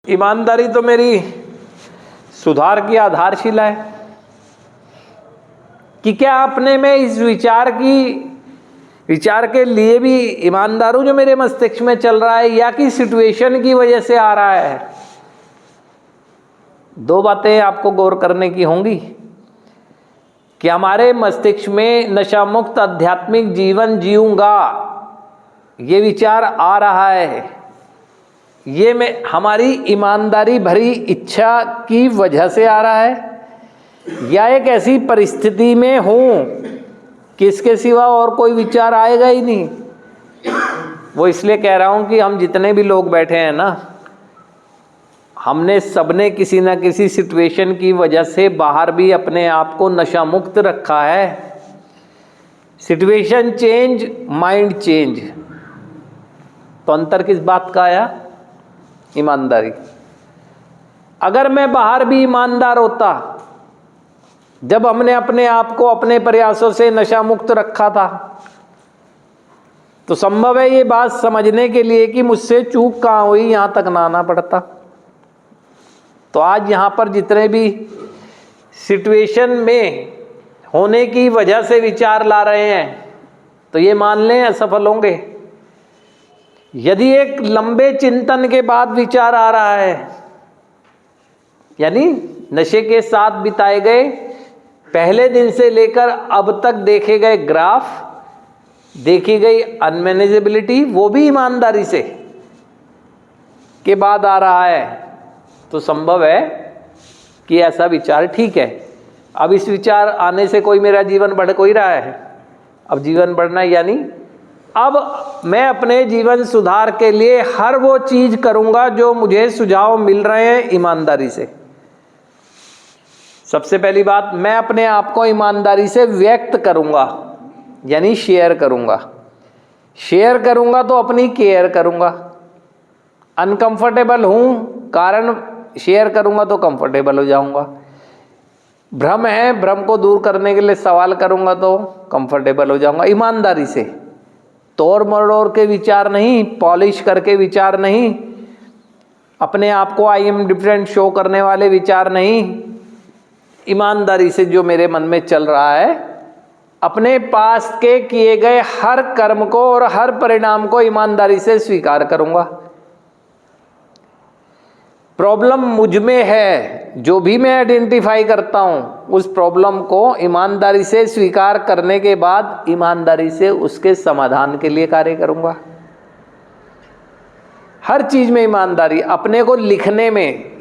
ईमानदारी तो मेरी सुधार की आधारशिला है कि क्या अपने में इस विचार के लिए भी ईमानदार हूं जो मेरे मस्तिष्क में चल रहा है, या कि सिचुएशन की वजह से आ रहा है। दो बातें आपको गौर करने की होंगी कि हमारे मस्तिष्क में नशा मुक्त आध्यात्मिक जीवन जीऊंगा ये विचार आ रहा है, ये मैं हमारी ईमानदारी भरी इच्छा की वजह से आ रहा है, या एक ऐसी परिस्थिति में हूं कि इसके सिवा और कोई विचार आएगा ही नहीं। वो इसलिए कह रहा हूं कि हम जितने भी लोग बैठे हैं ना, हमने सबने किसी ना किसी सिचुएशन की वजह से बाहर भी अपने आप को नशा मुक्त रखा है। Situation change, mind change. तो अंतर किस बात का आया? ईमानदारी। अगर मैं बाहर भी ईमानदार होता, जब हमने अपने आप को अपने प्रयासों से नशा मुक्त रखा था, तो संभव है ये बात समझने के लिए कि मुझसे चूक कहाँ हुई यहां तक ना आना पड़ता। तो आज यहां पर जितने भी सिचुएशन में होने की वजह से विचार ला रहे हैं, तो ये मान लें असफल होंगे। यदि एक लंबे चिंतन के बाद विचार आ रहा है, यानी नशे के साथ बिताए गए पहले दिन से लेकर अब तक देखे गए ग्राफ, देखी गई अनमैनेजेबिलिटी, वो भी ईमानदारी से के बाद आ रहा है, तो संभव है कि ऐसा विचार ठीक है। अब इस विचार आने से कोई मेरा जीवन बढ़ कोई रहा है? अब जीवन बढ़ना यानी अब मैं अपने जीवन सुधार के लिए हर वो चीज करूंगा जो मुझे सुझाव मिल रहे हैं ईमानदारी से। सबसे पहली बात, मैं अपने आप को ईमानदारी से व्यक्त करूंगा, यानी शेयर करूंगा। शेयर करूंगा तो अपनी केयर करूंगा। अनकंफर्टेबल हूं, कारण शेयर करूंगा तो कंफर्टेबल हो जाऊंगा। भ्रम है, भ्रम को दूर करने के लिए सवाल करूंगा तो कंफर्टेबल हो जाऊंगा। ईमानदारी से, तोड़ मरोड़ के विचार नहीं, पॉलिश करके विचार नहीं, अपने आप को आई एम डिफरेंट शो करने वाले विचार नहीं। ईमानदारी से जो मेरे मन में चल रहा है, अपने पास के किए गए हर कर्म को और हर परिणाम को ईमानदारी से स्वीकार करूंगा। प्रॉब्लम मुझ में है, जो भी मैं आइडेंटिफाई करता हूं, उस प्रॉब्लम को ईमानदारी से स्वीकार करने के बाद ईमानदारी से उसके समाधान के लिए कार्य करूंगा। हर चीज में ईमानदारी, अपने को लिखने में